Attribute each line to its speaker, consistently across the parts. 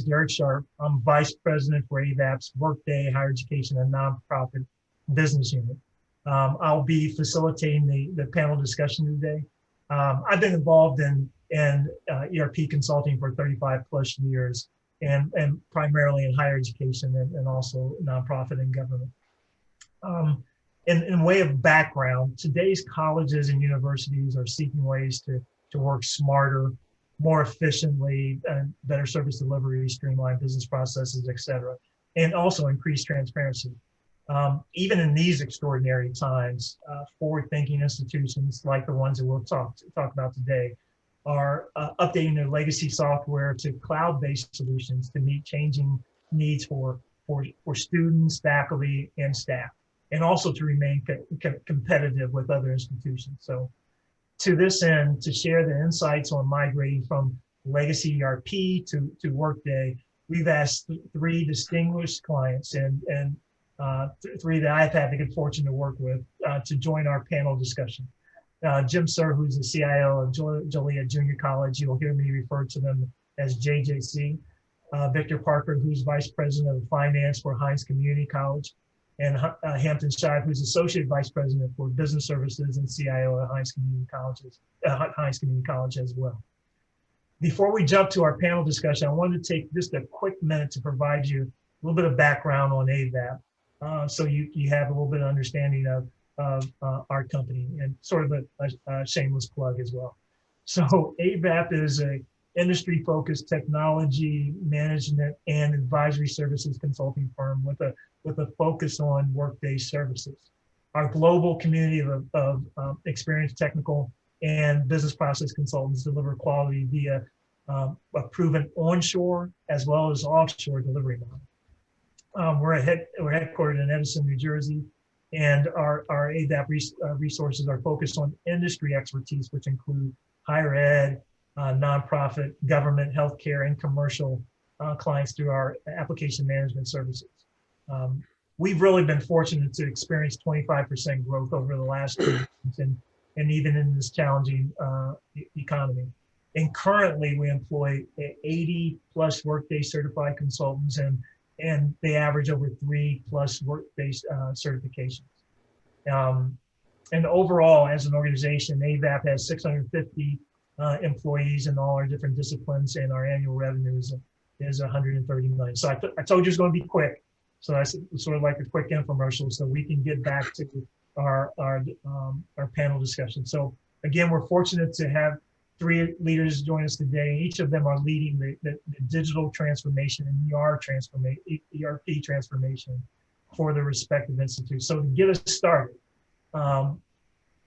Speaker 1: Derek Sharp. I'm Vice President for AVAP's Workday Higher Education and Nonprofit Business Unit. I'll be facilitating the panel discussion today. I've been involved in ERP consulting for 35 plus years, and primarily in higher education and also nonprofit and government. In way of background, today's colleges and universities are seeking ways to work smarter, more efficiently, and better service delivery, streamline business processes, et cetera, and also increase transparency. Even in these extraordinary times, forward-thinking institutions like the ones that we'll talk about today are updating their legacy software to cloud-based solutions to meet changing needs for students, faculty, and staff, and also to remain competitive with other institutions. So to this end, to share the insights on migrating from legacy ERP to Workday, we've asked three distinguished clients and three that I've had the good fortune to work with to join our panel discussion. Jim Sir, who's the CIO of Joliet Junior College, you'll hear me refer to them as JJC. Victor Parker, who's Vice President of Finance for Hinds Community College, and Hampton Shive, who's Associate Vice President for Business Services and CIO at Hinds Community College as well. Before we jump to our panel discussion, I wanted to take just a quick minute to provide you a little bit of background on AVAP, so you have a little bit of understanding of our company, and sort of a shameless plug as well. So AVAP is a industry-focused technology management and advisory services consulting firm with a focus on Workday services. Our global community of experienced technical and business process consultants deliver quality via a proven onshore as well as offshore delivery model. We're headquartered in Edison, New Jersey, and our AVAP resources are focused on industry expertise, which include higher ed, nonprofit, government, healthcare, and commercial clients through our application management services. We've really been fortunate to experience 25% growth over the last 2 years, and even in this challenging economy. And currently we employ 80 plus Workday certified consultants, and they average over 3+ Workday certifications. And overall, as an organization, AVAP has 650 employees in all our different disciplines, and our annual revenue is 130 million. So I told you it's going to be quick. So that's sort of like a quick infomercial, so we can get back to our panel discussion. So again, we're fortunate to have three leaders join us today. Each of them are leading the digital transformation and ERP transformation for the respective institutes. So to get us started,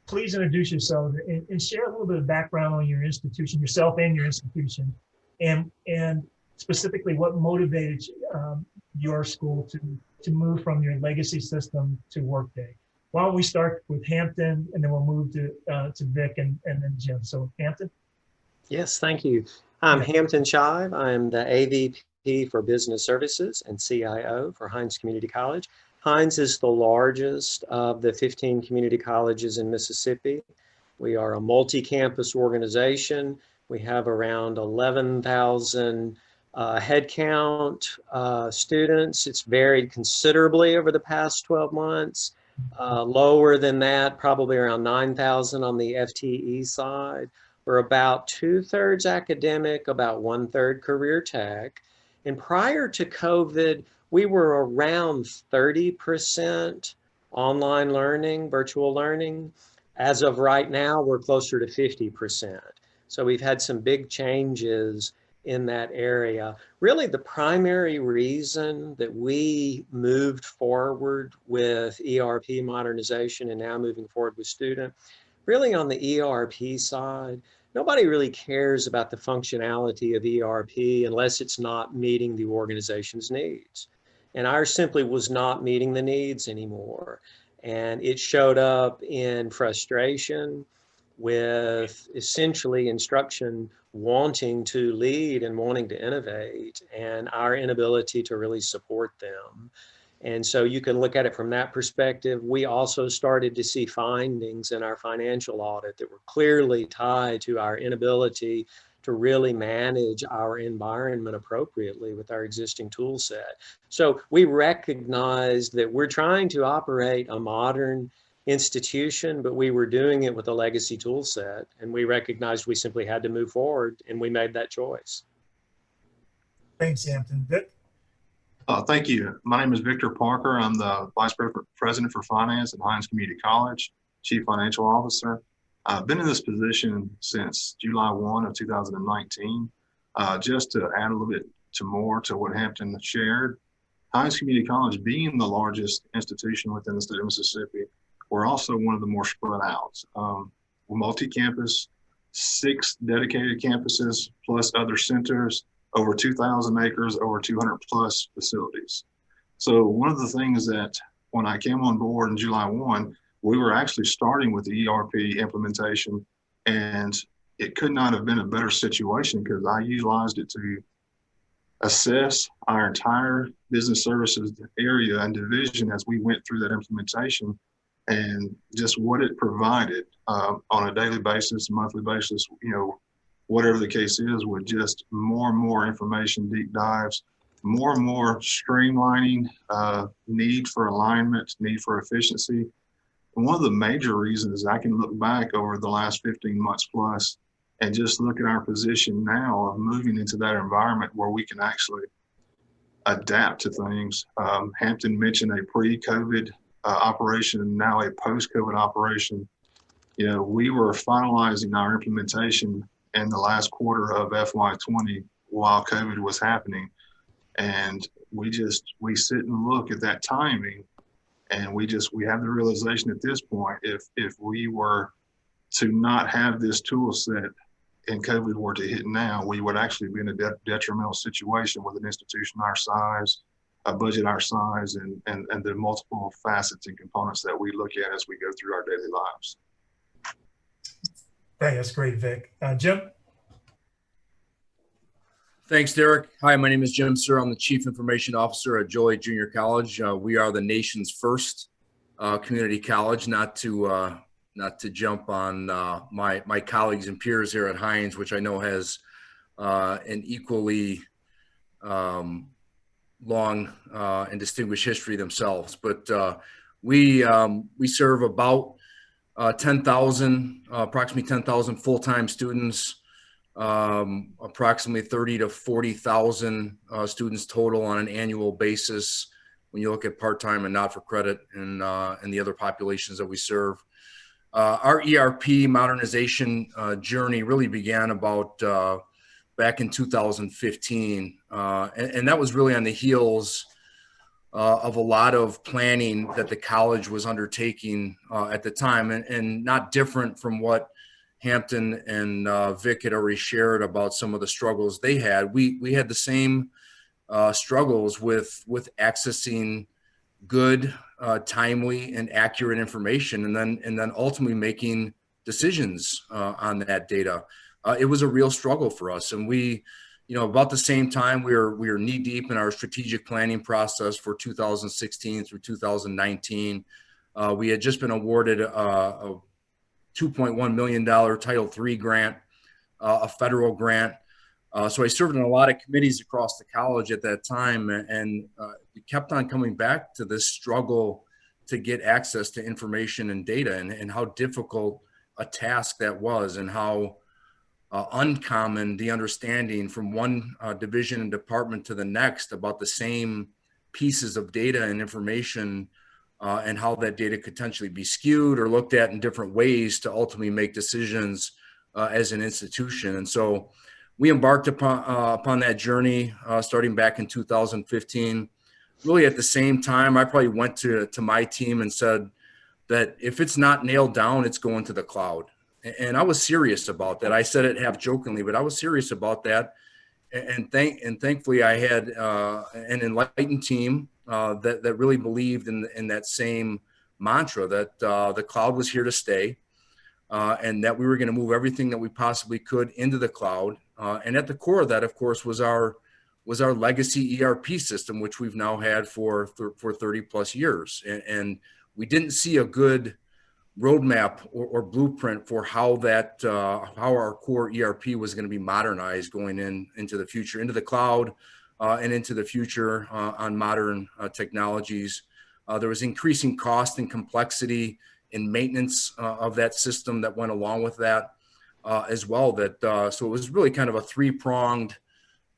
Speaker 1: please introduce yourself and share a little bit of background on your institution, yourself and your institution, and specifically what motivated your school to move from your legacy system to Workday. Why don't we start with Hampton, and then we'll move to Vic and then Jim. So Hampton.
Speaker 2: Yes, thank you. I'm Hampton Shive. I'm the AVP for Business Services and CIO for Hinds Community College. Hinds is the largest of the 15 community colleges in Mississippi. We are a multi-campus organization. We have around 11,000 headcount students. It's varied considerably over the past 12 months. Lower than that, probably around 9,000 on the FTE side. We're about 2/3 academic, about 1/3 career tech. And prior to COVID, we were around 30% online learning, virtual learning. As of right now, we're closer to 50%. So we've had some big changes in that area. Really, the primary reason that we moved forward with ERP modernization and now moving forward with student, really on the ERP side, nobody really cares about the functionality of ERP unless it's not meeting the organization's needs. And ours simply was not meeting the needs anymore. And it showed up in frustration with essentially instruction wanting to lead and wanting to innovate, and our inability to really support them. And so you can look at it from that perspective. We also started to see findings in our financial audit that were clearly tied to our inability really manage our environment appropriately with our existing tool set. So we recognized that we're trying to operate a modern institution, but we were doing it with a legacy tool set, and we recognized we simply had to move forward, and we made that choice.
Speaker 1: Thanks, Hampton. Vic?
Speaker 3: Thank you. My name is Victor Parker. I'm the Vice President for Finance at Hinds Community College, Chief Financial Officer. I've been in this position since July 1 of 2019. Just to add a little bit more to what Hampton shared, Hinds Community College being the largest institution within the state of Mississippi, we're also one of the more spread out. We're multi-campus, 6 dedicated campuses, plus other centers, over 2,000 acres, over 200 plus facilities. So one of the things that when I came on board in July 1, we were actually starting with the ERP implementation, and it could not have been a better situation because I utilized it to assess our entire business services area and division as we went through that implementation, and just what it provided on a daily basis, monthly basis, whatever the case is, with just more and more information, deep dives, more and more streamlining, need for alignment, need for efficiency. And one of the major reasons I can look back over the last 15 months plus and just look at our position now of moving into that environment where we can actually adapt to things. Hampton mentioned a pre-COVID operation and now a post-COVID operation. We were finalizing our implementation in the last quarter of FY20 while COVID was happening. And we sit and look at that timing, and we have the realization at this point, if we were to not have this tool set and COVID were to hit now, we would actually be in a detrimental situation with an institution our size, a budget our size, and the multiple facets and components that we look at as we go through our daily lives.
Speaker 1: Hey, that's great, Vic. Jim?
Speaker 4: Thanks, Derek. Hi, my name is Jim Sir. I'm the Chief Information Officer at Joliet Junior College. We are the nation's first community college, not to jump on my colleagues and peers here at Hinds, which I know has an equally long and distinguished history themselves. But we serve about approximately 10,000 full-time students, approximately 30 to 40,000 students total on an annual basis when you look at part-time and not-for-credit and the other populations that we serve. Our ERP modernization journey really began about back in 2015, and that was really on the heels of a lot of planning that the college was undertaking at the time, and not different from what Hampton and Vic had already shared about some of the struggles they had. We had the same struggles with accessing good, timely, and accurate information, and then ultimately making decisions on that data. It was a real struggle for us, and about the same time we were knee deep in our strategic planning process for 2016 through 2019. We had just been awarded a $2.1 million Title III grant, a federal grant. So I served in a lot of committees across the college at that time, and we kept on coming back to this struggle to get access to information and data, and how difficult a task that was, and how uncommon the understanding from one division and department to the next about the same pieces of data and information, and how that data could potentially be skewed or looked at in different ways to ultimately make decisions as an institution. And so we embarked upon that journey starting back in 2015. Really at the same time, I probably went to my team and said that if it's not nailed down, it's going to the cloud. And I was serious about that. I said it half jokingly, but I was serious about that. And thankfully I had an enlightened team that really believed in that same mantra, that the cloud was here to stay, and that we were going to move everything that we possibly could into the cloud. And at the core of that, of course, was our legacy ERP system, which we've now had for 30 plus years. And we didn't see a good roadmap or blueprint for how that how our core ERP was going to be modernized going into the future, into the cloud, and into the future on modern technologies. There was increasing cost and complexity in maintenance of that system that went along with that as well. That so it was really kind of a three-pronged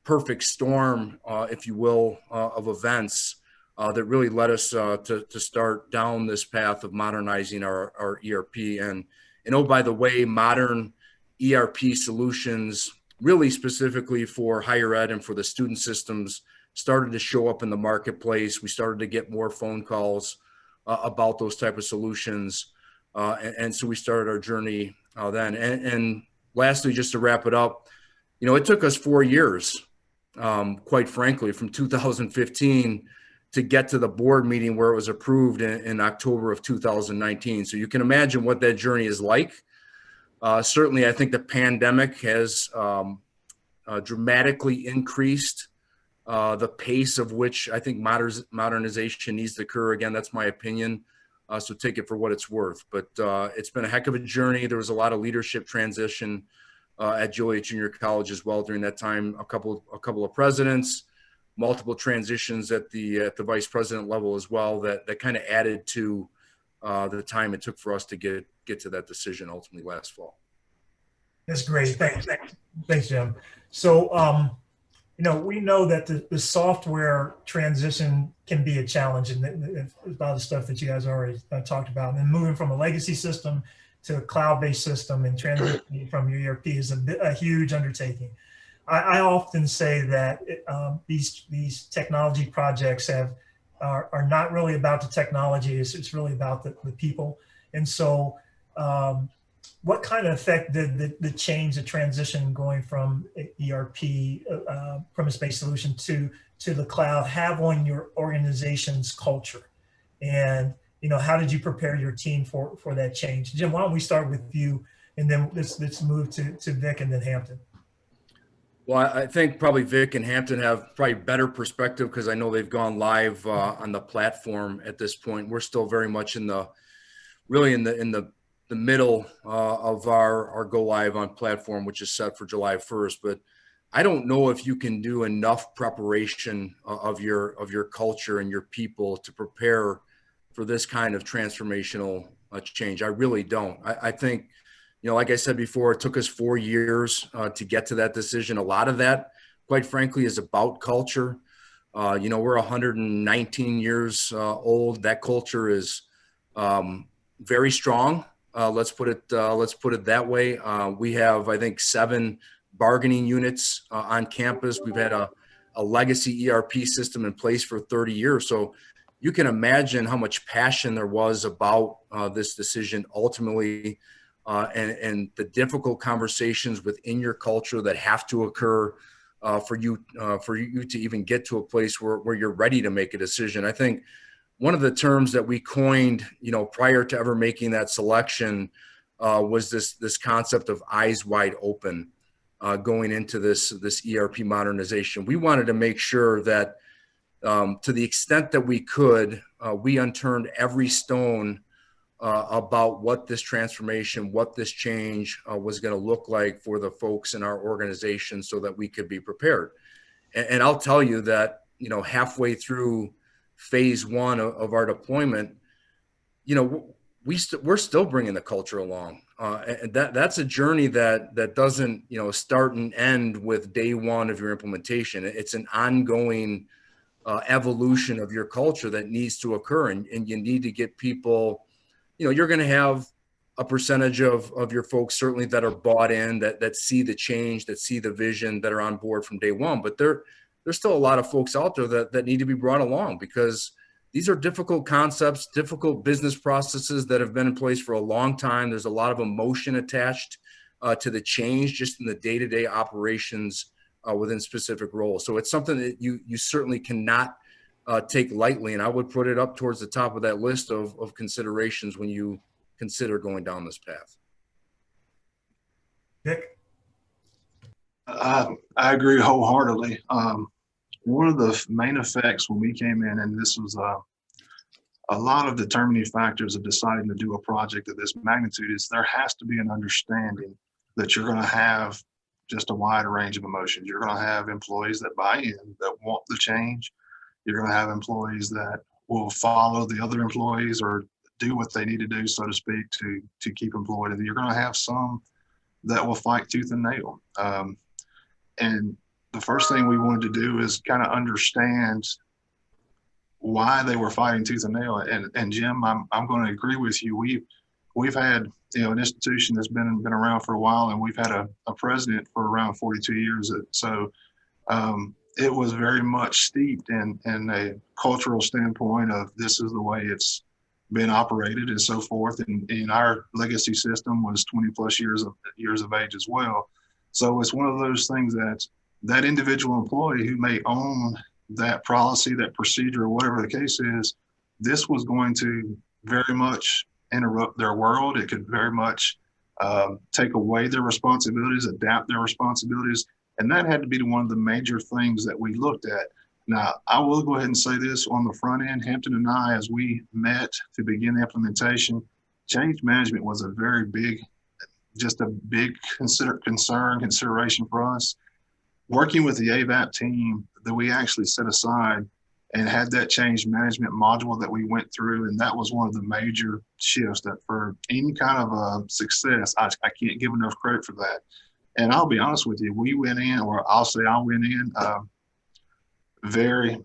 Speaker 4: perfect storm, if you will, of events that really led us to start down this path of modernizing our ERP. And oh, by the way, modern ERP solutions, really specifically for higher ed and for the student systems, started to show up in the marketplace. We started to get more phone calls about those type of solutions. And so we started our journey then. And lastly, just to wrap it up, you know, it took us 4 years, quite frankly, from 2015 to get to the board meeting where it was approved in October of 2019. So you can imagine what that journey is like. Certainly, I think the pandemic has dramatically increased the pace of which I think modernization needs to occur. Again, that's my opinion. So take it for what it's worth. But it's been a heck of a journey. There was a lot of leadership transition at Joliet Junior College as well during that time. A couple of presidents, multiple transitions at the vice president level as well. That kind of added to the time it took for us to get to that decision ultimately last fall.
Speaker 1: That's great. Thanks, Jim. So, you know, we know that the software transition can be a challenge, and a lot of the stuff that you guys already talked about. And then moving from a legacy system to a cloud-based system and transitioning from your ERP is a huge undertaking. I often say that these technology projects are not really about the technology. It's really about the people. And so, what kind of effect did the change, the transition going from ERP, premise-based solution to the cloud have on your organization's culture? And, you know, how did you prepare your team for that change? Jim, why don't we start with you, and then let's move to Vic and then Hampton.
Speaker 4: Well, I think probably Vic and Hampton have probably better perspective because I know they've gone live on the platform at this point. We're still very much in the middle of our go live on platform, which is set for July 1st. But I don't know if you can do enough preparation of your culture and your people to prepare for this kind of transformational change. I really don't. I think, you know, like I said before, it took us 4 years to get to that decision. A lot of that, quite frankly, is about culture. You know, we're 119 years old. That culture is very strong. Let's put it that way. We have, I think, 7 bargaining units on campus. We've had a legacy ERP system in place for 30 years. So you can imagine how much passion there was about this decision ultimately, and the difficult conversations within your culture that have to occur for you to even get to a place where you're ready to make a decision. I think one of the terms that we coined, you know, prior to ever making that selection was this concept of eyes wide open going into this ERP modernization. We wanted to make sure that to the extent that we could, we unturned every stone about what this transformation, what this change was going to look like for the folks in our organization so that we could be prepared. And I'll tell you that, you know, halfway through phase 1 of our deployment, you know, we're still bringing the culture along. And that's a journey that doesn't, you know, start and end with day 1 of your implementation. It's an ongoing evolution of your culture that needs to occur. And you need to get people, you know, you're going to have a percentage of your folks certainly that are bought in, that see the change, that see the vision, that are on board from day 1. But there's still a lot of folks out there that need to be brought along because these are difficult concepts, difficult business processes that have been in place for a long time. There's a lot of emotion attached to the change just in the day-to-day operations within specific roles. So it's something that you certainly cannot take lightly. And I would put it up towards the top of that list of considerations when you consider going down this path.
Speaker 1: Vic?
Speaker 3: I agree wholeheartedly. One of the main effects when we came in, and this was a lot of determining factors of deciding to do a project of this magnitude is there has to be an understanding that you're going to have just a wide range of emotions. You're going to have employees that buy in, that want the change. You're going to have employees that will follow the other employees or do what they need to do, so to speak, to keep employed. And you're going to have some that will fight tooth and nail. And the first thing we wanted to do is kind of understand why they were fighting tooth and nail. And Jim, I'm going to agree with you. We've had, an institution that's been around for a while, and we've had a president for around 42 years. So it was very much steeped in a cultural standpoint of this is the way it's been operated and so forth. And our legacy system was 20 plus years of age as well. So it's one of those things that individual employee who may own that policy, that procedure, or whatever the case is, this was going to very much interrupt their world. It could very much take away their responsibilities, adapt their responsibilities. And that had to be one of the major things that we looked at. Now, I will go ahead and say this on the front end. Hampton and I, as we met to begin the implementation, change management was a very big, just a big consideration for us. Working with the AVAP team that we actually set aside and had that change management module that we went through, and that was one of the major shifts that for any kind of success, I can't give enough credit for that. And I'll be honest with you, we went in, or I'll say I went in very,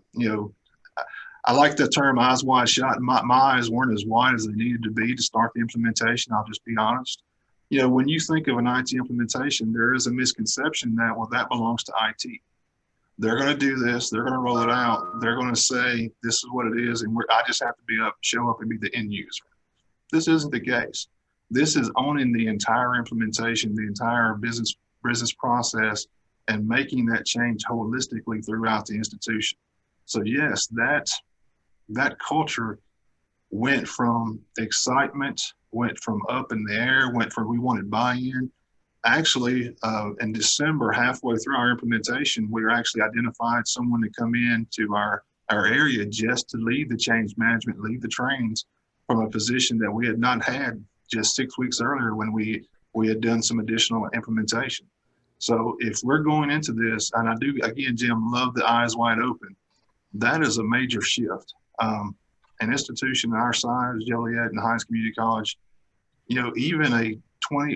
Speaker 3: I like the term eyes wide shut. My eyes weren't as wide as they needed to be to start the implementation. I'll just be honest. When you think of an IT implementation, there is a misconception that, well, that belongs to IT. They're going to do this. They're going to roll it out. They're going to say, this is what it is. And I just have to show up and be the end user. This isn't the case. This is owning the entire implementation, the entire business process, and making that change holistically throughout the institution. So yes, that culture went from excitement, went from up in the air, went from we wanted buy-in. Actually, in December, halfway through our implementation, we actually identified someone to come in to our area just to lead the change management, lead the trainings from a position that we had not had just 6 weeks earlier when we had done some additional implementation. So if we're going into this, and I do, again, Jim, love the eyes wide open, that is a major shift. An institution our size, Joliet and Hinds Community College, even a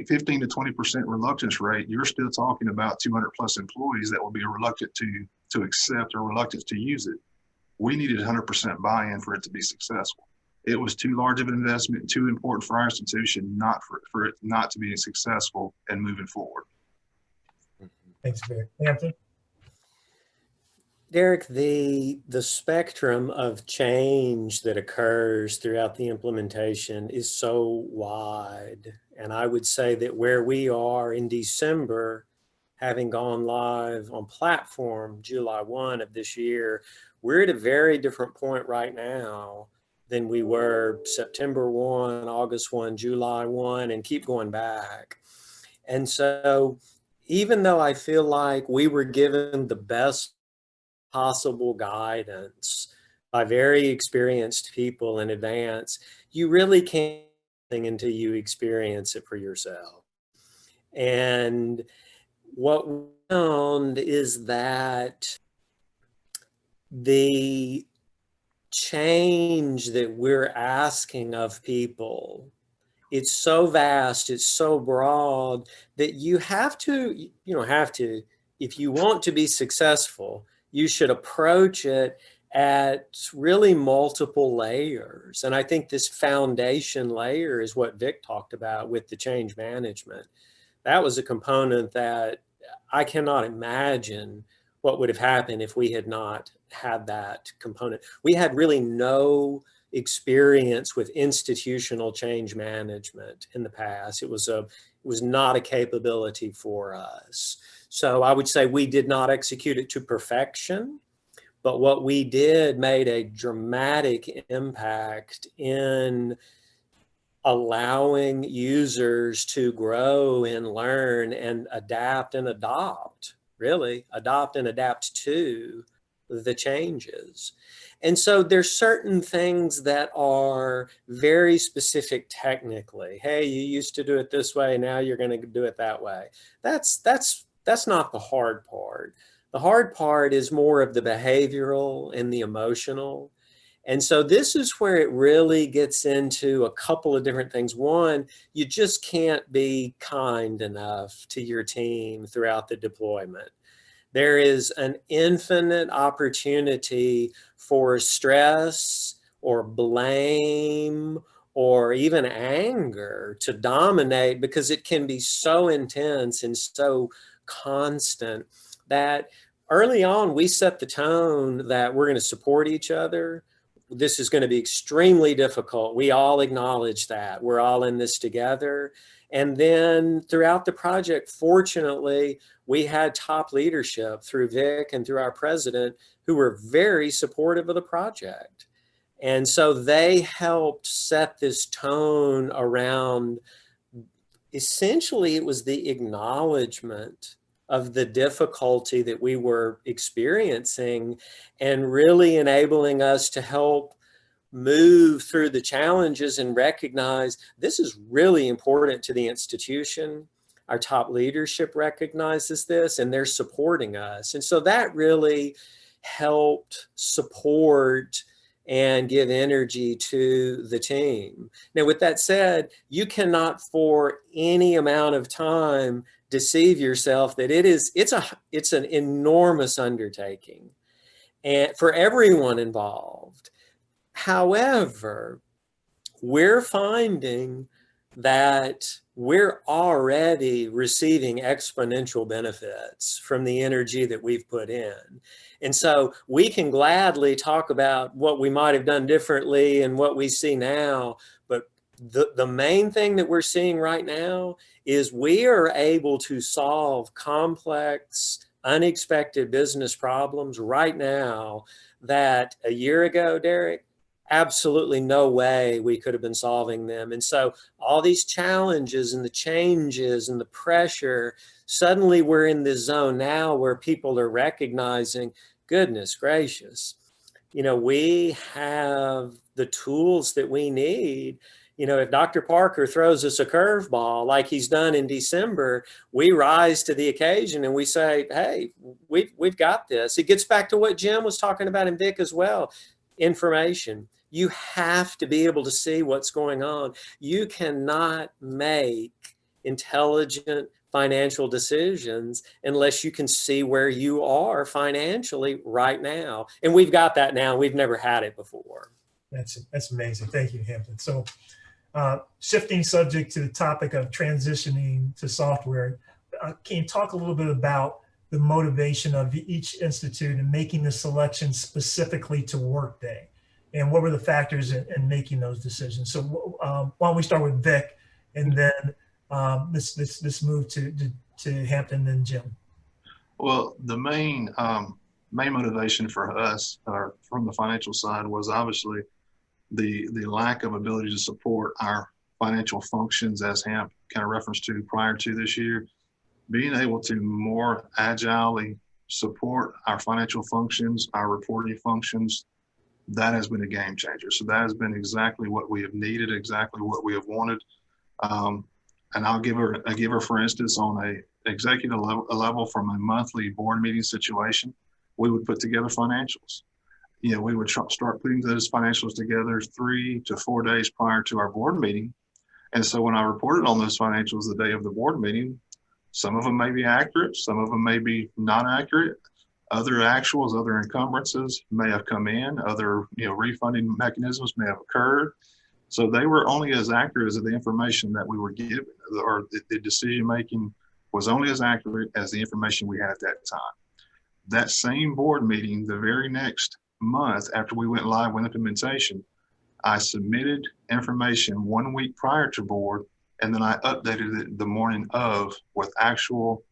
Speaker 3: 15 to 20% reluctance rate, you're still talking about 200 plus employees that will be reluctant to accept or reluctant to use it. We needed 100% buy-in for it to be successful. It was too large of an investment, too important for our institution, not for it not to be successful and moving forward.
Speaker 1: Thanks, Vic. Anthony?
Speaker 2: Derek, the spectrum of change that occurs throughout the implementation is so wide. And I would say that where we are in December, having gone live on platform July 1 of this year, we're at a very different point right now than we were September 1, August 1, July 1, and keep going back. And so even though I feel like we were given the best possible guidance by very experienced people in advance, you really can't until you experience it for yourself. And what we found is that the change that we're asking of people, it's so vast, it's so broad that you don't have to, if you want to be successful, you should approach it at really multiple layers. And I think this foundation layer is what Vic talked about with the change management. That was a component that I cannot imagine what would have happened if we had not had that component. We had really no experience with institutional change management in the past. It was not a capability for us. So I would say we did not execute it to perfection, but what we did made a dramatic impact in allowing users to grow and learn and adapt and adopt, really adopt and adapt to the changes. And so there's certain things that are very specific technically. Hey, you used to do it this way, now you're going to do it that way. That's not the hard part. The hard part is more of the behavioral and the emotional. And so this is where it really gets into a couple of different things. One, you just can't be kind enough to your team throughout the deployment. There is an infinite opportunity for stress or blame or even anger to dominate, because it can be so intense and so constant that early on we set the tone that we're going to support each other. This is going to be extremely difficult. We all acknowledge that. We're all in this together. And then throughout the project, fortunately, we had top leadership through Vic and through our president who were very supportive of the project. And so they helped set this tone around, essentially, it was the acknowledgement of the difficulty that we were experiencing and really enabling us to help move through the challenges and recognize this is really important to the institution. Our top leadership recognizes this and they're supporting us. And so that really helped support and give energy to the team. Now, with that said, you cannot for any amount of time deceive yourself that it's an enormous undertaking and for everyone involved. However, we're finding that we're already receiving exponential benefits from the energy that we've put in. And so we can gladly talk about what we might have done differently and what we see now. But the main thing that we're seeing right now is we are able to solve complex, unexpected business problems right now that a year ago, Derek, absolutely no way we could have been solving them. And so all these challenges and the changes and the pressure, suddenly we're in this zone now where people are recognizing, goodness gracious, we have the tools that we need. If Dr. Parker throws us a curveball like he's done in December, we rise to the occasion and we say, hey, we've got this. It gets back to what Jim was talking about in Vic as well. Information. You have to be able to see what's going on. You cannot make intelligent financial decisions unless you can see where you are financially right now. And we've got that now. We've never had it before.
Speaker 1: That's amazing. Thank you, Hampton. So shifting subject to the topic of transitioning to software, can you talk a little bit about the motivation of each institute in making the selection specifically to Workday? And what were the factors in making those decisions? So why don't we start with Vic, and then let's move to Hampton and Jim.
Speaker 3: Well, the main motivation for us, or from the financial side, was obviously the lack of ability to support our financial functions, as Hamp kind of referenced to prior to this year. Being able to more agilely support our financial functions, our reporting functions, that has been a game changer. So that has been exactly what we have needed, exactly what we have wanted. And I'll give her, for instance, on a executive level from a monthly board meeting situation, we would put together financials. We would start putting those financials together 3 to 4 days prior to our board meeting. And so when I reported on those financials the day of the board meeting, some of them may be accurate, some of them may be not accurate. Other actuals, other encumbrances may have come in, other refunding mechanisms may have occurred. So they were only as accurate as the information that we were given, or the decision making was only as accurate as the information we had at that time. That same board meeting, the very next month after we went live with implementation, I submitted information 1 week prior to board, and then I updated it the morning of with actual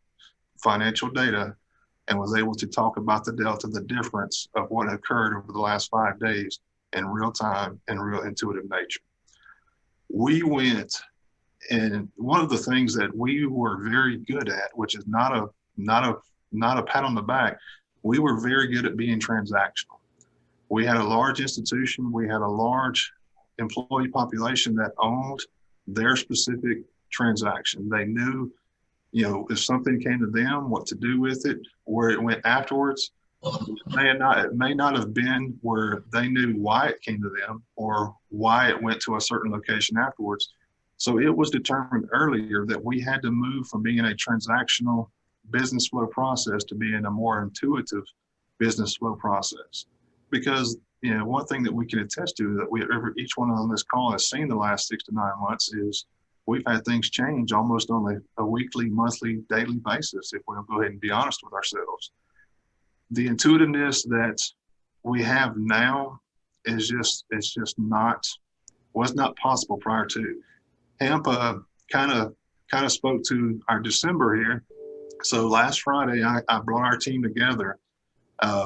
Speaker 3: financial data, and was able to talk about the delta, the difference of what occurred over the last 5 days in real time and real intuitive nature. We went, and one of the things that we were very good at, which is not a pat on the back, we were very good at being transactional. We had a large institution. We had a large employee population that owned their specific transaction. They knew, if something came to them, what to do with it, where it went afterwards. It may not have been where they knew why it came to them or why it went to a certain location afterwards. So it was determined earlier that we had to move from being a transactional business flow process to being a more intuitive business flow process. Because one thing that we can attest to that each one on this call has seen the last 6 to 9 months is we've had things change almost on a weekly, monthly, daily basis, if we'll go ahead and be honest with ourselves. The intuitiveness that we have now is was not possible prior to. Hemp kind of spoke to our December here. So last Friday, I brought our team together,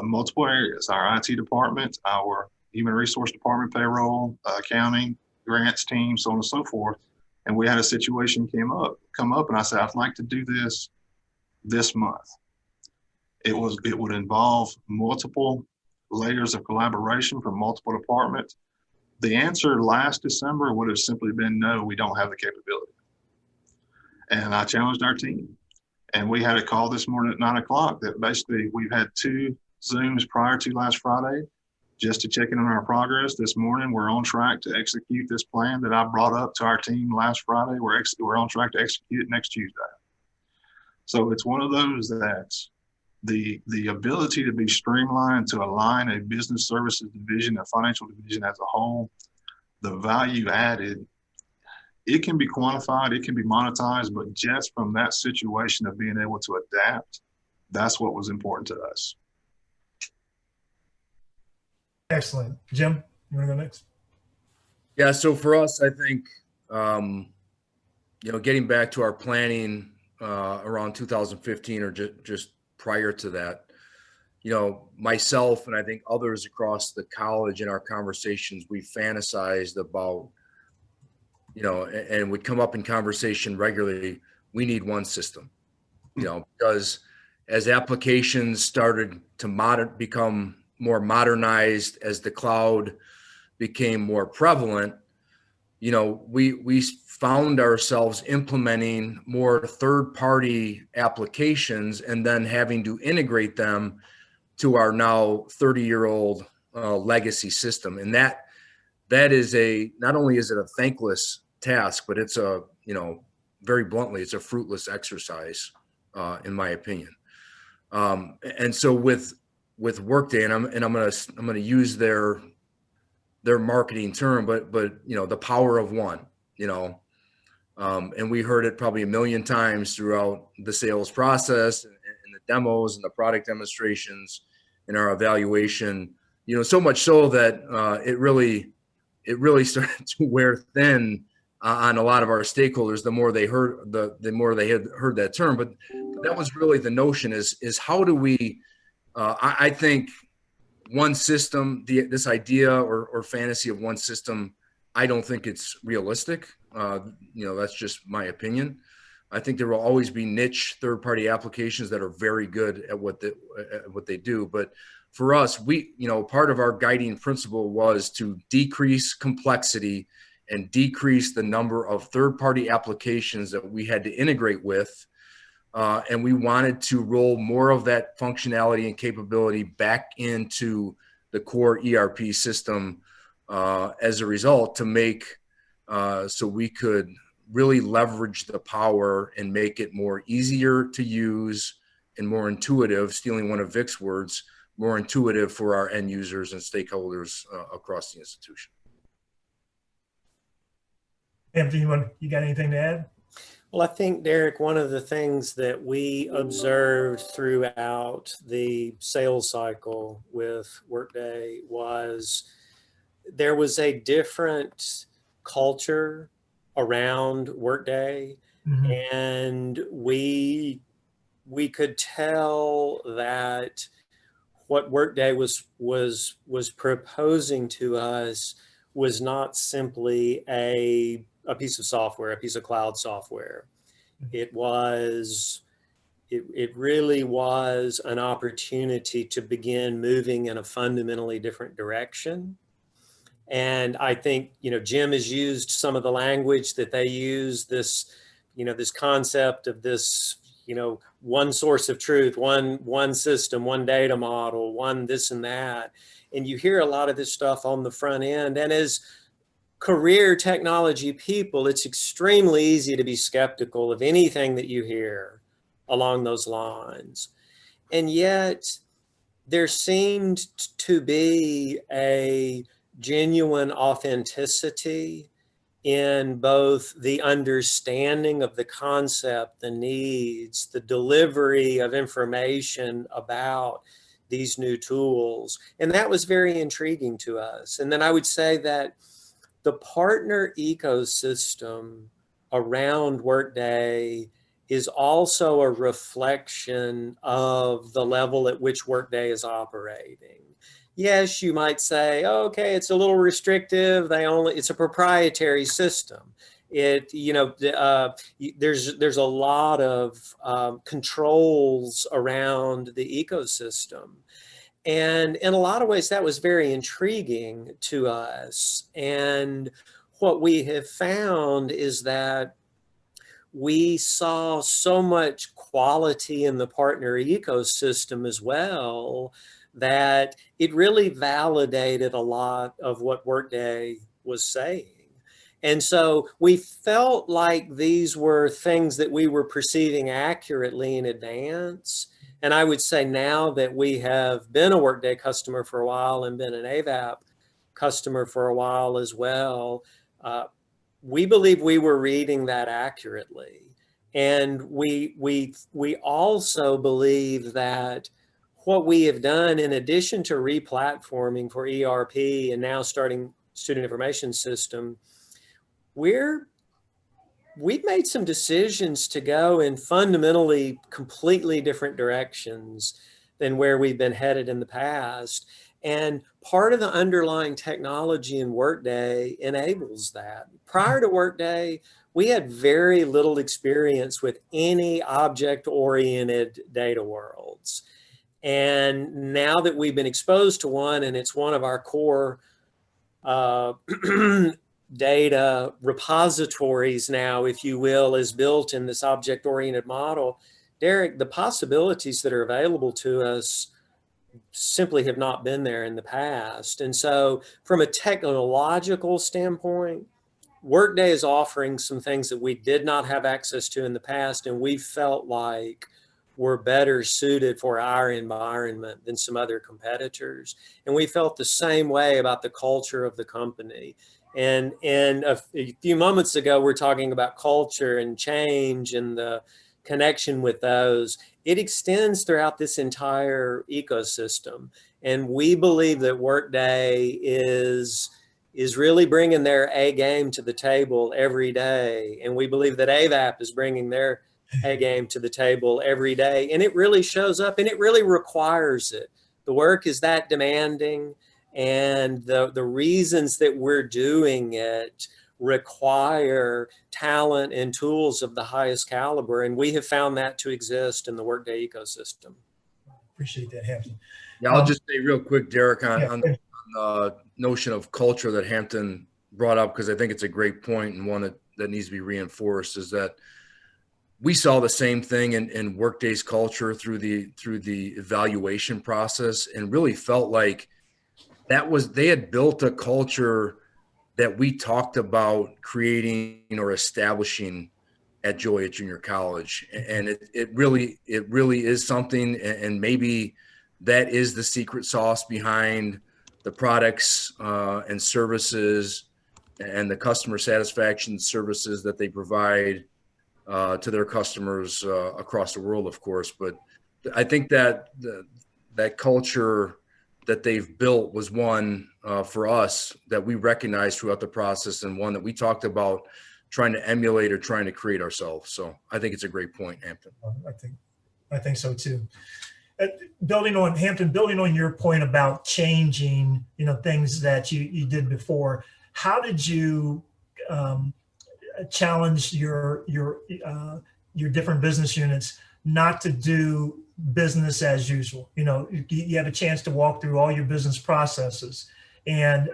Speaker 3: multiple areas, our IT department, our human resource department, payroll, accounting, grants team, so on and so forth. And we had a situation come up, and I said, I'd like to do this month. It would involve multiple layers of collaboration from multiple departments. The answer last December would have simply been, no, we don't have the capability. And I challenged our team. And we had a call this morning at 9 o'clock that basically we've had 2 Zooms prior to last Friday just to check in on our progress. This morning, we're on track to execute this plan that I brought up to our team last Friday. We're on track to execute it next Tuesday. So it's one of those that the ability to be streamlined, to align a business services division, a financial division as a whole, the value added, it can be quantified, it can be monetized, but just from that situation of being able to adapt, that's what was important to us.
Speaker 1: Excellent. Jim, you want to go next?
Speaker 4: Yeah, so for us, I think, getting back to our planning around 2015 or just prior to that, myself and I think others across the college in our conversations, we fantasized about, and would come up in conversation regularly, we need one system, because as applications started to become more modernized, as the cloud became more prevalent, we found ourselves implementing more third-party applications and then having to integrate them to our now 30-year-old legacy system. And that is not only is it a thankless task, but it's very bluntly, it's a fruitless exercise, in my opinion. And so with Workday, and I'm going to use their marketing term, but the power of one, and we heard it probably 1 million times throughout the sales process and the demos and the product demonstrations and our evaluation, so much so that it really started to wear thin on a lot of our stakeholders. The more they heard had heard that term, but that was really the notion is how do we, I think one system, this idea or fantasy of one system, I don't think it's realistic. That's just my opinion. I think there will always be niche third-party applications that are very good at what they do. But for us, part of our guiding principle was to decrease complexity and decrease the number of third-party applications that we had to integrate with. And we wanted to roll more of that functionality and capability back into the core ERP system as a result, to make so we could really leverage the power and make it more easier to use and more intuitive, stealing one of Vic's words, more intuitive for our end users and stakeholders across the institution.
Speaker 1: Anthony, you got anything to add?
Speaker 2: Well, I think, Derek, one of the things that we observed throughout the sales cycle with Workday was there was a different culture around Workday, mm-hmm. and we could tell that what Workday was proposing to us was not simply a piece of software, a piece of cloud software. It was it really was an opportunity to begin moving in a fundamentally different direction. And I think, Jim has used some of the language that they use, this, this concept of this, one source of truth, one system, one data model, one this and that. And you hear a lot of this stuff on the front end. And as career technology people, it's extremely easy to be skeptical of anything that you hear along those lines. And yet there seemed to be a genuine authenticity in both the understanding of the concept, the needs, the delivery of information about these new tools. And that was very intriguing to us. And then I would say that the partner ecosystem around Workday is also a reflection of the level at which Workday is operating. Yes, you might say, oh, okay, it's a little restrictive. It's a proprietary system. There's a lot of controls around the ecosystem. And in a lot of ways, that was very intriguing to us. And what we have found is that we saw so much quality in the partner ecosystem as well, that it really validated a lot of what Workday was saying. And so we felt like these were things that we were perceiving accurately in advance. And I would say now that we have been a Workday customer for a while and been an AVAP customer for a while as well, we believe we were reading that accurately. And we also believe that what we have done, in addition to replatforming for ERP and now starting student information system, we've made some decisions to go in fundamentally completely different directions than where we've been headed in the past. And part of the underlying technology in Workday enables that. Prior to Workday, we had very little experience with any object-oriented data worlds. And now that we've been exposed to one, and it's one of our core data repositories now, if you will, is built in this object-oriented model, Derek, the possibilities that are available to us simply have not been there in the past. And so from a technological standpoint, Workday is offering some things that we did not have access to in the past, and we felt like were better suited for our environment than some other competitors. And we felt the same way about the culture of the company. And a few moments ago, we're talking about culture and change and the connection with those. It extends throughout this entire ecosystem. And we believe that Workday is really bringing their A game to the table every day. And we believe that AVAP is bringing their A game to the table every day. And it really shows up, and it really requires it. The work is that demanding, and the reasons that we're doing it require talent and tools of the highest caliber. And we have found that to exist in the Workday ecosystem.
Speaker 1: Appreciate that, Hampton.
Speaker 4: Yeah, I'll just say real quick, Derek, on the notion of culture that Hampton brought up, because I think it's a great point and one that needs to be reinforced, is that we saw the same thing in Workday's culture through the evaluation process, and really felt like they had built a culture that we talked about creating or establishing at Joliet Junior College. And it really is something, and maybe that is the secret sauce behind the products and services and the customer satisfaction services that they provide to their customers across the world, of course. But I think that that culture that they've built was one for us that we recognized throughout the process, and one that we talked about trying to emulate or trying to create ourselves. So I think it's a great point, Hampton.
Speaker 1: I think so too. Building on your point about changing, things that you did before, how did you challenge your different business units not to do business as usual. You have a chance to walk through all your business processes, and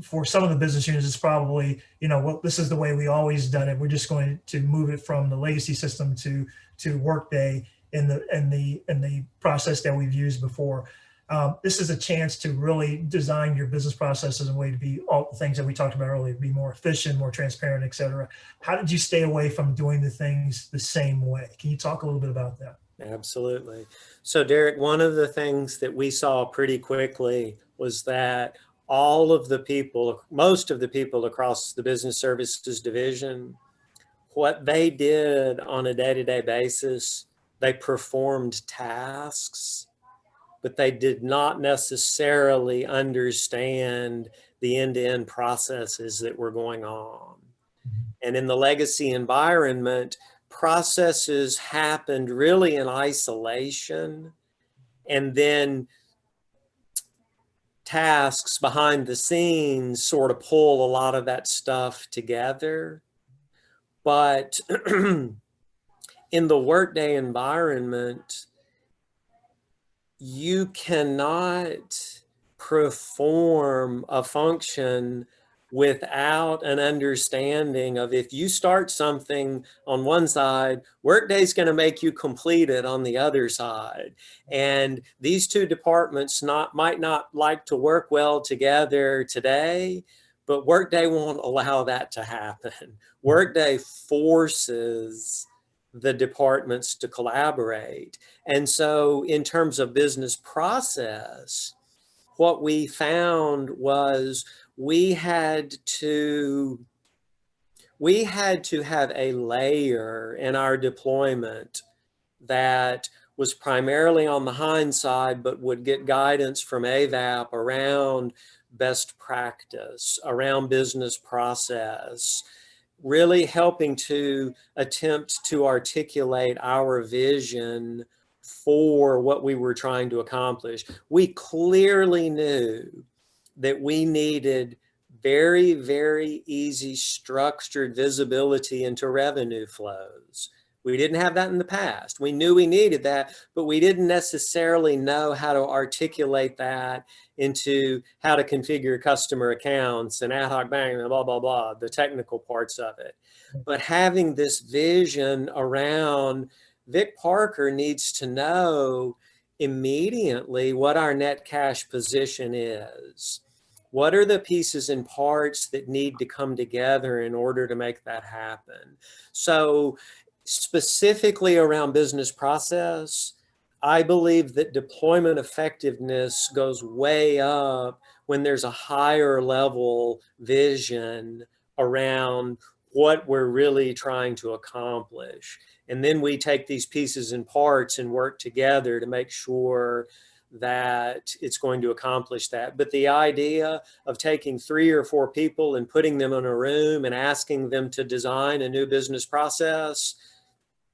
Speaker 1: for some of the business units, it's probably, well, this is the way we always done it. We're just going to move it from the legacy system to Workday in the process that we've used before. This is a chance to really design your business processes in a way to be all the things that we talked about earlier, be more efficient, more transparent, et cetera. How did you stay away from doing the things the same way? Can you talk a little bit about that?
Speaker 2: Absolutely. So Derek, one of the things that we saw pretty quickly was that most of the people across the business services division, what they did on a day-to-day basis, they performed tasks, but they did not necessarily understand the end-to-end processes that were going on. And in the legacy environment, processes happened really in isolation, and then tasks behind the scenes sort of pull a lot of that stuff together. But in the Workday environment, you cannot perform a function without an understanding of, if you start something on one side, Workday's going to make you complete it on the other side. And these two departments might not like to work well together today, but Workday won't allow that to happen. Workday forces the departments to collaborate. And so in terms of business process, what we found was we had to have a layer in our deployment that was primarily on the Hinds side, but would get guidance from AVAP around best practice, around business process, really helping to attempt to articulate our vision for what we were trying to accomplish. We clearly knew that we needed very, very easy structured visibility into revenue flows. We didn't have that in the past. We knew we needed that, but we didn't necessarily know how to articulate that into how to configure customer accounts and ad hoc bang, blah, blah, blah, the technical parts of it. But having this vision around Vic Parker needs to know immediately what our net cash position is. What are the pieces and parts that need to come together in order to make that happen? So specifically around business process, I believe that deployment effectiveness goes way up when there's a higher level vision around what we're really trying to accomplish. And then we take these pieces and parts and work together to make sure that it's going to accomplish that. But the idea of taking 3 or 4 people and putting them in a room and asking them to design a new business process,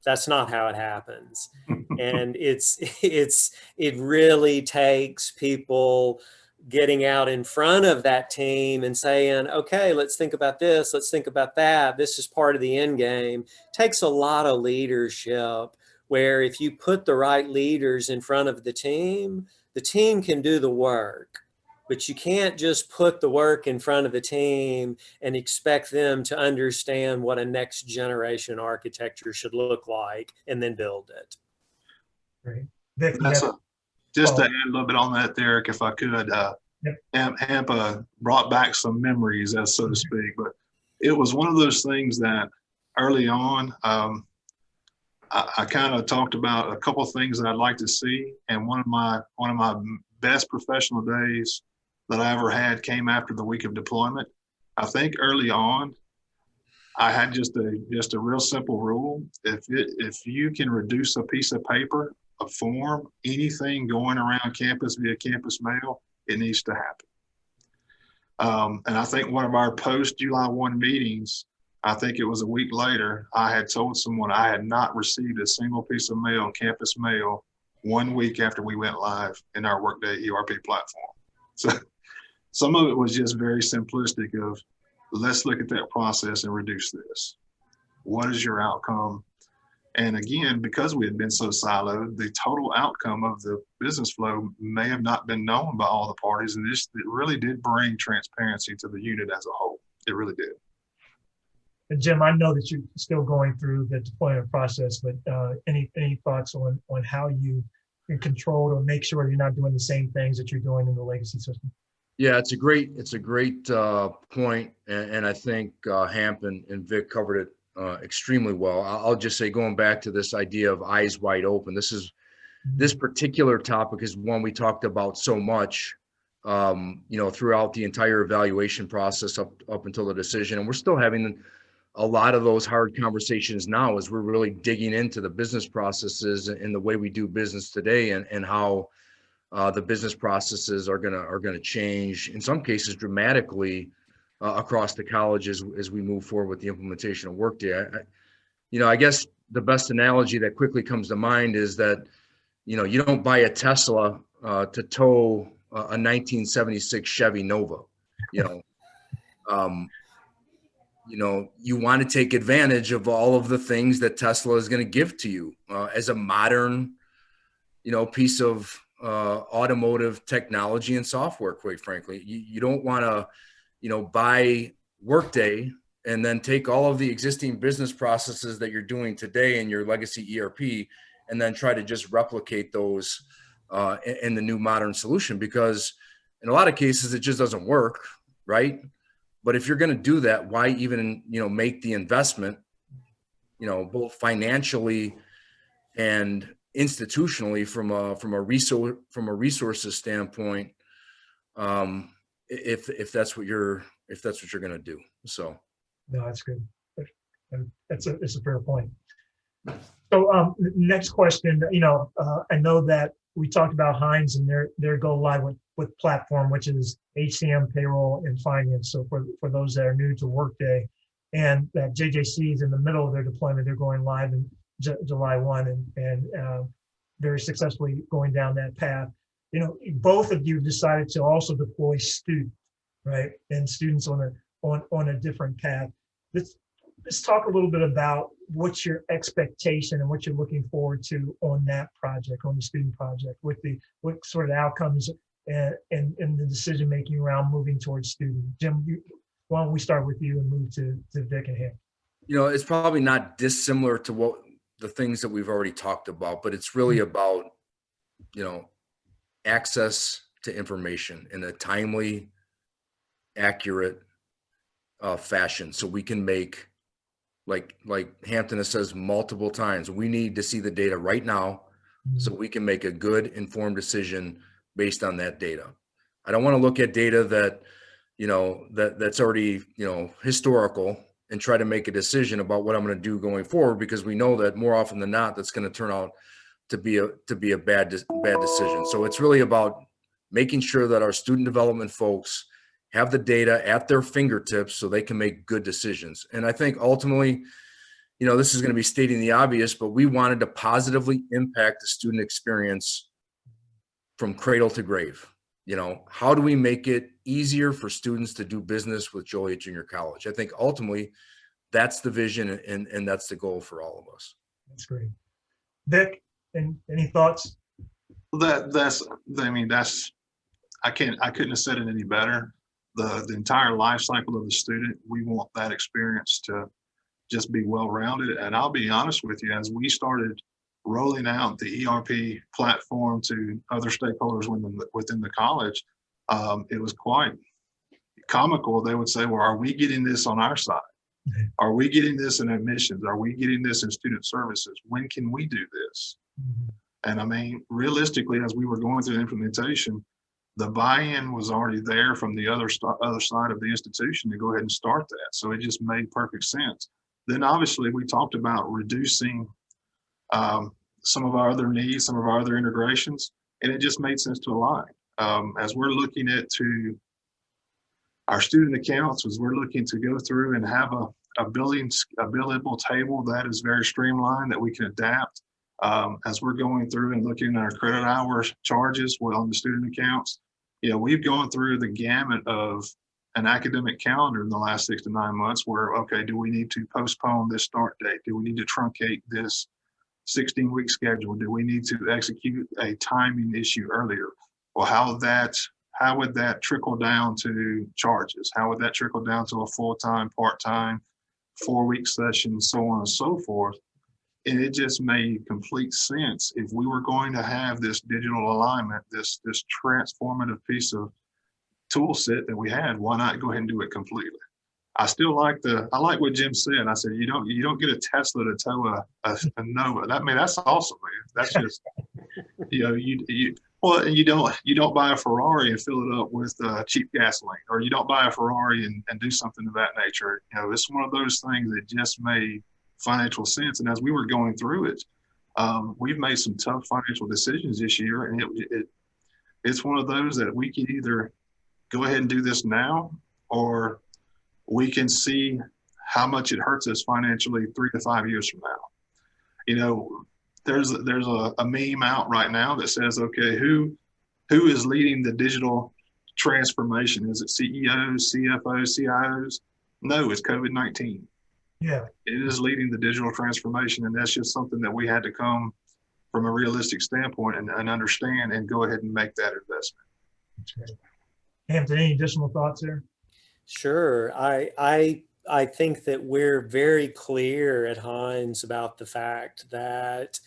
Speaker 2: that's not how it happens. And it really takes people getting out in front of that team and saying, okay, let's think about this, let's think about that. This is part of the end game. It takes a lot of leadership, where if you put the right leaders in front of the team can do the work. But you can't just put the work in front of the team and expect them to understand what a next generation architecture should look like and then build it.
Speaker 1: Great. Vic,
Speaker 3: just to add a little bit on that, Derek, if I could,
Speaker 1: Yep.
Speaker 3: Hampa brought back some memories, as so to speak, but it was one of those things that early on, I kind of talked about a couple of things that I'd like to see. And one of my best professional days that I ever had came after the week of deployment. I think early on, I had just a real simple rule. If you can reduce a piece of paper, a form, anything going around campus via campus mail, it needs to happen. And I think one of our post July 1 meetings, I think it was a week later, I had told someone I had not received a single piece of mail, campus mail, 1 week after we went live in our Workday ERP platform. So some of it was just very simplistic of, let's look at that process and reduce this. What is your outcome? And again, because we had been so siloed, the total outcome of the business flow may have not been known by all the parties. And this, it really did bring transparency to the unit as a whole. It really did.
Speaker 1: And Jim, I know that you're still going through the deployment process, but any thoughts on how you can control or make sure you're not doing the same things that you're doing in the legacy system?
Speaker 4: Yeah, it's a great point, and I think Hamp and Vic covered it extremely well. I'll just say, going back to this idea of eyes wide open, this particular topic is one we talked about so much, throughout the entire evaluation process up until the decision, and we're still having a lot of those hard conversations now as we're really digging into the business processes and the way we do business today, and how the business processes are gonna change, in some cases dramatically, across the college as we move forward with the implementation of Workday. I guess the best analogy that quickly comes to mind is that, you don't buy a Tesla to tow a 1976 Chevy Nova. You want to take advantage of all of the things that Tesla is going to give to you as a modern, piece of automotive technology and software. Quite frankly, you don't want to, buy Workday and then take all of the existing business processes that you're doing today in your legacy ERP and then try to just replicate those in the new modern solution, because in a lot of cases it just doesn't work, right? But if you're going to do that, why even, make the investment, both financially and institutionally from a resources standpoint, if that's what you're going to do. So
Speaker 1: No, that's good. It's a fair point. So next question, I know that we talked about Hinds and their go live with platform, which is HCM, payroll, and finance. So for those that are new to Workday, and that JJC is in the middle of their deployment, they're going live in July 1 and very successfully going down that path. Both of you decided to also deploy students, right? And students on a different path. Let's talk a little bit about what's your expectation and what you're looking forward to on that project, on the student project, what sort of outcomes and the decision making around moving towards student. Jim, why don't we start with you and move to Vic and Ham?
Speaker 4: It's probably not dissimilar to what the things that we've already talked about, but it's really about, access to information in a timely, accurate fashion, so we can make, like Hampton has says multiple times, we need to see the data right now so we can make a good informed decision based on that data. I don't want to look at data that, that's already, historical and try to make a decision about what I'm going to do going forward, because we know that more often than not, that's going to turn out to be a bad decision. So it's really about making sure that our student development folks have the data at their fingertips so they can make good decisions. And I think ultimately, this is going to be stating the obvious, but we wanted to positively impact the student experience from cradle to grave. How do we make it easier for students to do business with Joliet Junior College? I think ultimately that's the vision and that's the goal for all of us.
Speaker 1: That's great. Vic, any thoughts?
Speaker 3: I couldn't have said it any better. The entire life cycle of the student, we want that experience to just be well-rounded. And I'll be honest with you, as we started rolling out the ERP platform to other stakeholders within the college, it was quite comical. They would say, well, are we getting this on our side? Are we getting this in admissions? Are we getting this in student services? When can we do this? And realistically, as we were going through the implementation, the buy-in was already there from the other side of the institution to go ahead and start that. So it just made perfect sense. Then obviously we talked about reducing some of our other needs, some of our other integrations, and it just made sense to align. As we're looking at our student accounts, as we're looking to go through and have a billable table that is very streamlined, that we can adapt. As we're going through and looking at our credit hours charges on the student accounts, we've gone through the gamut of an academic calendar in the last 6 to 9 months where, okay, do we need to postpone this start date? Do we need to truncate this 16-week schedule? Do we need to execute a timing issue earlier? Well, how would that trickle down to charges? How would that trickle down to a full-time, part-time, 4-week session, so on and so forth? And it just made complete sense. If we were going to have this digital alignment, this transformative piece of tool set that we had, why not go ahead and do it completely? I like what Jim said. I said, you don't get a Tesla to tow a Nova. That's awesome, man. That's just, you don't buy a Ferrari and fill it up with cheap gasoline, or you don't buy a Ferrari and do something of that nature. It's one of those things that just made financial sense. And as we were going through it, we've made some tough financial decisions this year, and it's one of those that we can either go ahead and do this now, or we can see how much it hurts us financially 3 to 5 years from now. There's a meme out right now that says, okay, who is leading the digital transformation? Is it CEOs, CFOs, CIOs? No, it's COVID-19.
Speaker 1: Yeah. It
Speaker 3: is leading the digital transformation, and that's just something that we had to come from a realistic standpoint and understand and go ahead and make that investment.
Speaker 1: That's great. Hampton, any additional thoughts there?
Speaker 2: Sure. I think that we're very clear at Hinds about the fact that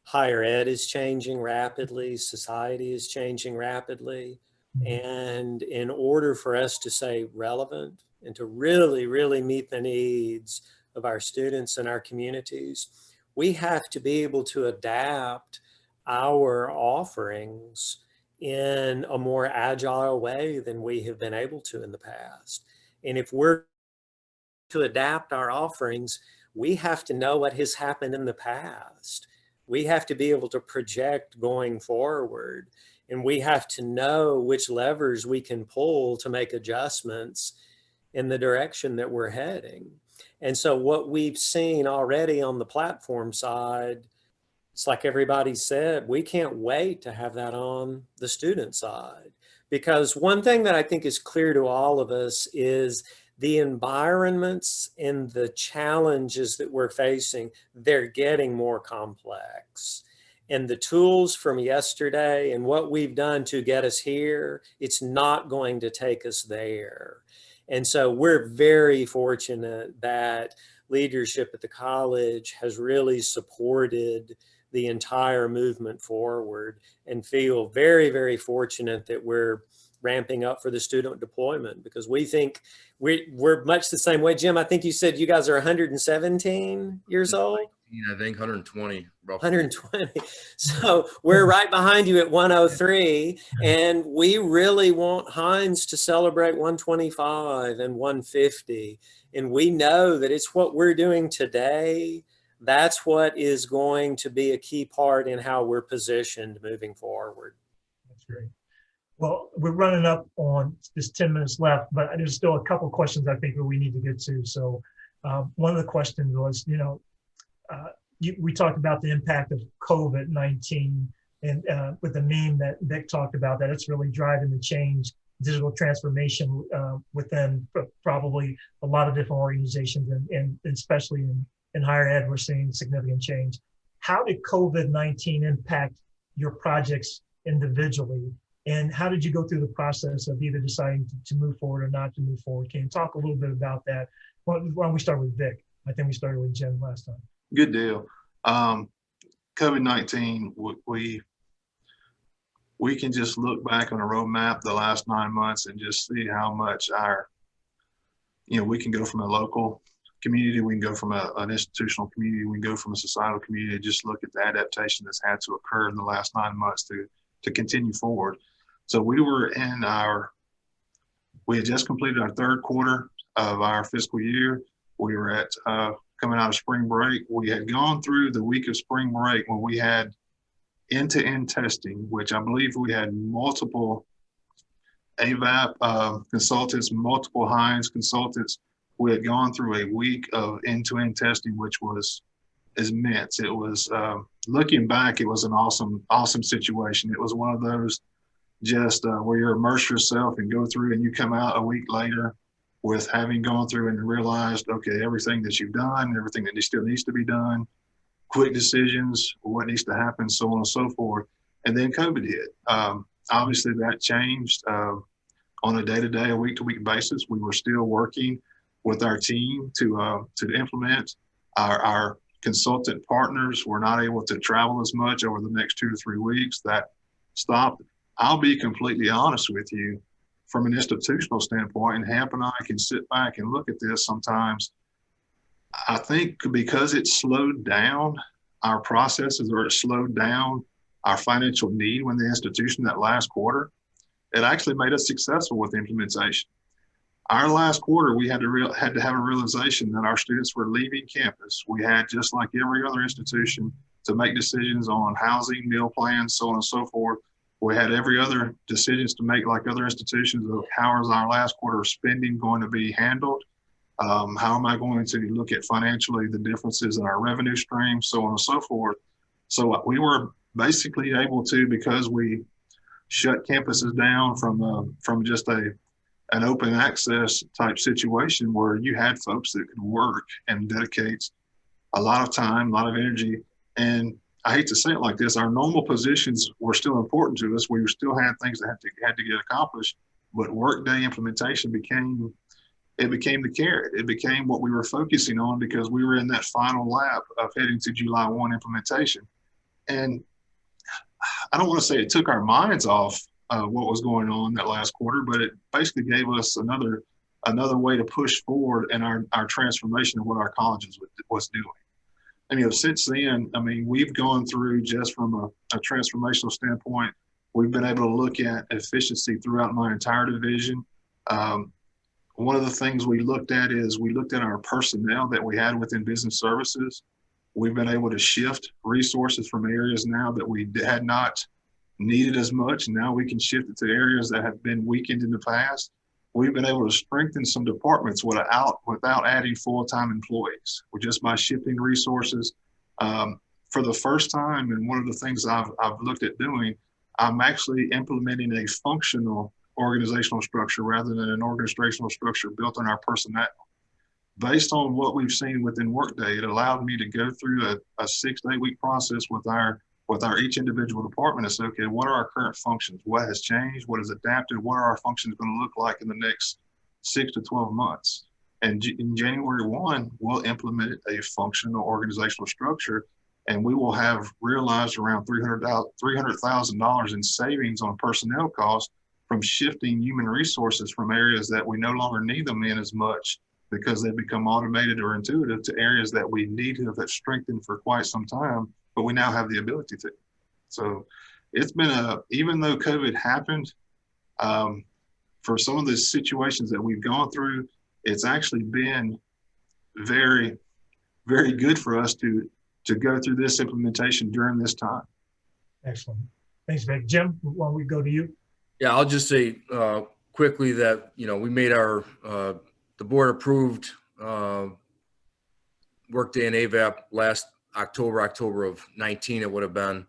Speaker 2: higher ed is changing rapidly, society is changing rapidly, and in order for us to stay relevant and to really, really meet the needs of our students and our communities, we have to be able to adapt our offerings in a more agile way than we have been able to in the past. And if we're to adapt our offerings, we have to know what has happened in the past. We have to be able to project going forward, and we have to know which levers we can pull to make adjustments in the direction that we're heading. And so what we've seen already on the platform side, it's like everybody said, we can't wait to have that on the student side. Because one thing that I think is clear to all of us is the environments and the challenges that we're facing, they're getting more complex. And the tools from yesterday and what we've done to get us here, it's not going to take us there. And so we're very fortunate that leadership at the college has really supported the entire movement forward, and feel very, very fortunate that we're ramping up for the student deployment, because we think we're much the same way. Jim, I think you said you guys are 117 years old?
Speaker 4: I think 120, roughly.
Speaker 2: 120. So we're right behind you at 103, and we really want Hinds to celebrate 125 and 150. And we know that it's what we're doing today. That's what is going to be a key part in how we're positioned moving forward.
Speaker 1: That's great. Well, we're running up on just 10 minutes left, but there's still a couple questions I think that we need to get to. So one of the questions was, we talked about the impact of COVID-19, and with the meme that Vic talked about, that it's really driving the change, digital transformation within probably a lot of different organizations, and especially in higher ed, we're seeing significant change. How did COVID-19 impact your projects individually? And how did you go through the process of either deciding to move forward or not to move forward? Can you talk a little bit about that? Why don't we start with Vic? I think we started with Jim last time.
Speaker 3: Good deal. COVID-19, we can just look back on a roadmap the last 9 months and just see how much we can go from a local community, we can go from an institutional community, we can go from a societal community, just look at the adaptation that's had to occur in the last 9 months to continue forward. So we had just completed our third quarter of our fiscal year. We were coming out of spring break. We had gone through the week of spring break when we had end-to-end testing, which I believe we had multiple AVAP consultants, multiple Hinds consultants. We had gone through a week of end-to-end testing, which was immense. It was, looking back, it was an awesome situation. It was one of those just where you immerse yourself and go through, and you come out a week later with having gone through and realized, okay, everything that you've done, everything that still needs to be done, quick decisions, what needs to happen, so on and so forth. And then COVID hit. Obviously, that changed on a day-to-day, a week-to-week basis. We were still working with our team to implement. Our consultant partners were not able to travel as much over the next 2 to 3 weeks. That stopped. I'll be completely honest with you, from an institutional standpoint, and Hamp and I can sit back and look at this sometimes. I think because it slowed down our processes, or it slowed down our financial need when the institution that last quarter, it actually made us successful with implementation. Our last quarter, we had to have a realization that our students were leaving campus. We had, just like every other institution, to make decisions on housing, meal plans, so on and so forth. We had every other decisions to make, like other institutions, of how is our last quarter spending going to be handled? How am I going to look at financially the differences in our revenue stream, so on and so forth. So we were basically able to, because we shut campuses down from just an open access type situation where you had folks that could work and dedicate a lot of time, a lot of energy. And I hate to say it like this, our normal positions were still important to us. We still had things that had to get accomplished, but Workday implementation became the carrot. It became what we were focusing on, because we were in that final lap of heading to July 1 implementation. And I don't want to say it took our minds off what was going on that last quarter, but it basically gave us another way to push forward in our transformation of what our colleges was doing. And, since then, we've gone through, just from a transformational standpoint, we've been able to look at efficiency throughout my entire division. One of the things we looked at is we looked at our personnel that we had within business services. We've been able to shift resources from areas now that we had not needed as much. Now we can shift it to areas that have been weakened in the past. We've been able to strengthen some departments without adding full-time employees, just by shifting resources. For the first time, and one of the things I've looked at doing, I'm actually implementing a functional organizational structure rather than an organizational structure built on our personnel. Based on what we've seen within Workday, it allowed me to go through a 6 to 8 week process with our each individual department and say, okay, what are our current functions? What has changed? What has adapted? What are our functions going to look like in the next 6 to 12 months? And in January 1, we'll implement a functional organizational structure, and we will have realized around $300,000 in savings on personnel costs from shifting human resources from areas that we no longer need them in as much, because they become automated or intuitive, to areas that we need to have strengthened for quite some time, but we now have the ability to. So it's been even though COVID happened, for some of the situations that we've gone through, it's actually been very, very good for us to go through this implementation during this time.
Speaker 1: Excellent. Thanks, Vic. Jim, why don't we go to you?
Speaker 4: Yeah, I'll just say quickly that, we made the board approved Workday and AVAP last October of 19, it would have been,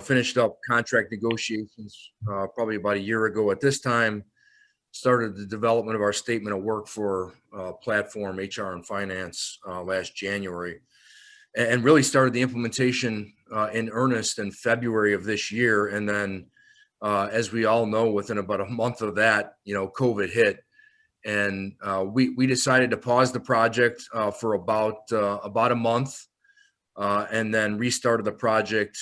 Speaker 4: finished up contract negotiations probably about a year ago at this time, started the development of our statement of work for platform HR and finance last January, and really started the implementation in earnest in February of this year. And then as we all know, within about a month of that, COVID hit, and we decided to pause the project for about a month, and then restarted the project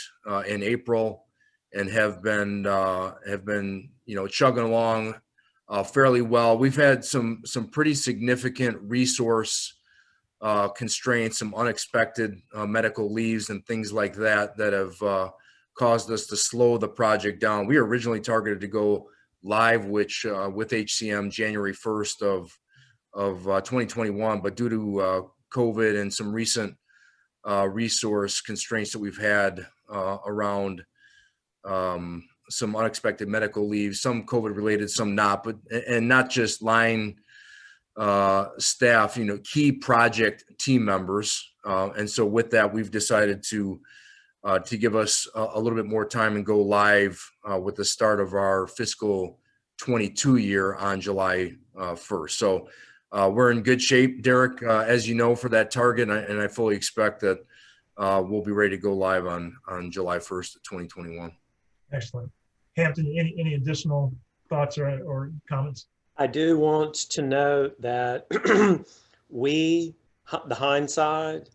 Speaker 4: in April, and have been chugging along fairly well. We've had some pretty significant resource constraints, some unexpected medical leaves and things like that have caused us to slow the project down. We were originally targeted to go live, with HCM January 1st of 2021, but due to COVID and some recent resource constraints that we've had around some unexpected medical leave, some COVID related, some not, and not just line staff, key project team members. And so with that, we've decided to give us a little bit more time and go live with the start of our fiscal 22 year on July 1st. So we're in good shape, Derek, as you know, for that target. And I fully expect that we'll be ready to go live on July 1st of 2021.
Speaker 1: Excellent. Hampton, any additional thoughts or comments?
Speaker 2: I do want to note that the Hinds side,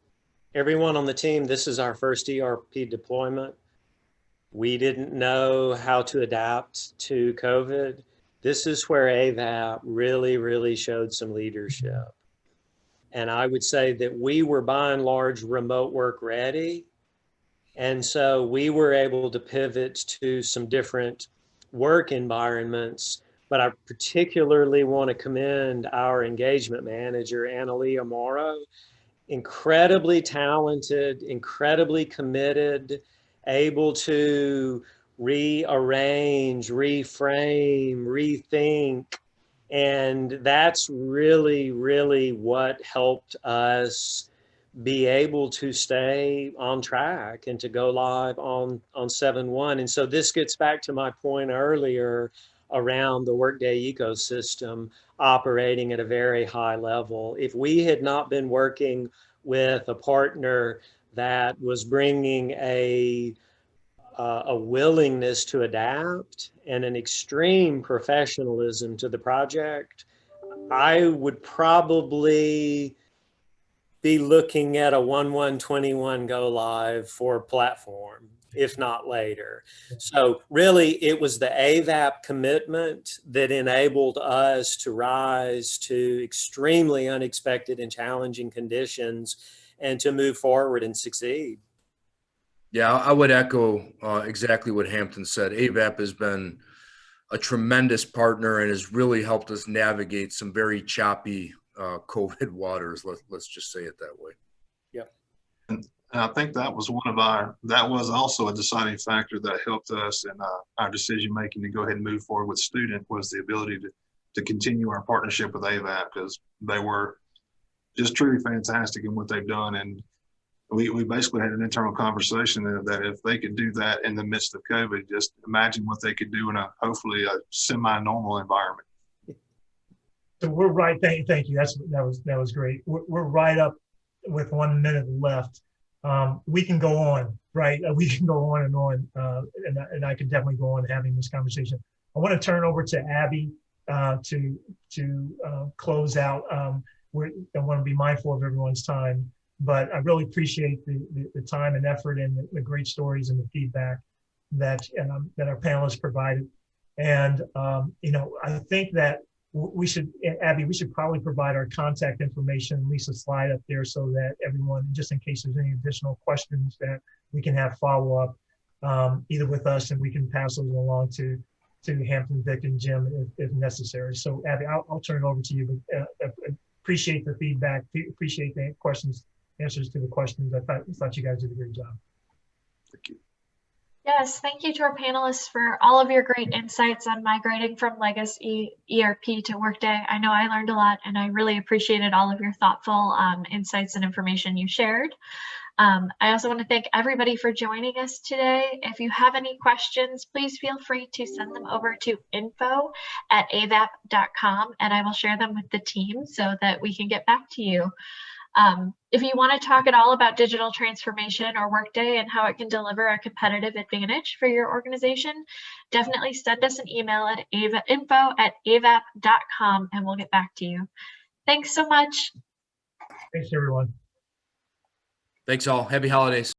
Speaker 2: everyone on the team, this is our first ERP deployment. We didn't know how to adapt to COVID. This is where AVAP really, really showed some leadership. And I would say that we were by and large remote work ready. And so we were able to pivot to some different work environments. But I particularly want to commend our engagement manager, Analia Morrow, incredibly talented, incredibly committed, able to rearrange, reframe, rethink. And that's really, really what helped us be able to stay on track and to go live on 7/1. And so this gets back to my point earlier around the Workday ecosystem operating at a very high level. If we had not been working with a partner that was bringing a willingness to adapt and an extreme professionalism to the project, I would probably be looking at a 1/1/21 go live for platform, if not later. So really it was the AVAP commitment that enabled us to rise to extremely unexpected and challenging conditions and to move forward and succeed.
Speaker 4: Yeah, I would echo exactly what Hampton said. AVAP has been a tremendous partner and has really helped us navigate some very choppy COVID waters. Let's just say it that way.
Speaker 2: Yep.
Speaker 3: And I think that was that was also a deciding factor that helped us in our decision making to go ahead and move forward with student, was the ability to continue our partnership with AVAP, because they were just truly fantastic in what they've done. And we basically had an internal conversation that if they could do that in the midst of COVID, just imagine what they could do in hopefully a semi-normal environment.
Speaker 1: So we're right. Thank you. That was great. We're right up with 1 minute left. We can go on, right? We can go on and on, and I can definitely go on having this conversation. I want to turn over to Abby to close out. I want to be mindful of everyone's time, but I really appreciate the time and effort and the great stories and the feedback that our panelists provided. And I think that Abby, we should probably provide our contact information, at least a slide up there, so that everyone, just in case there's any additional questions, that we can have follow up either with us, and we can pass those along to Hampton, Vic, and Jim if necessary. So Abby, I'll turn it over to you. But appreciate the feedback. Appreciate the answers to the questions. I thought you guys did a great job.
Speaker 3: Thank you.
Speaker 5: Yes, thank you to our panelists for all of your great insights on migrating from legacy ERP to Workday. I know I learned a lot, and I really appreciated all of your thoughtful insights and information you shared. I also want to thank everybody for joining us today. If you have any questions, please feel free to send them over to info@avap.com, and I will share them with the team so that we can get back to you. If you want to talk at all about digital transformation or Workday and how it can deliver a competitive advantage for your organization, definitely send us an email at info@avap.com and we'll get back to you. Thanks so much.
Speaker 1: Thanks, everyone.
Speaker 4: Thanks all. Happy holidays.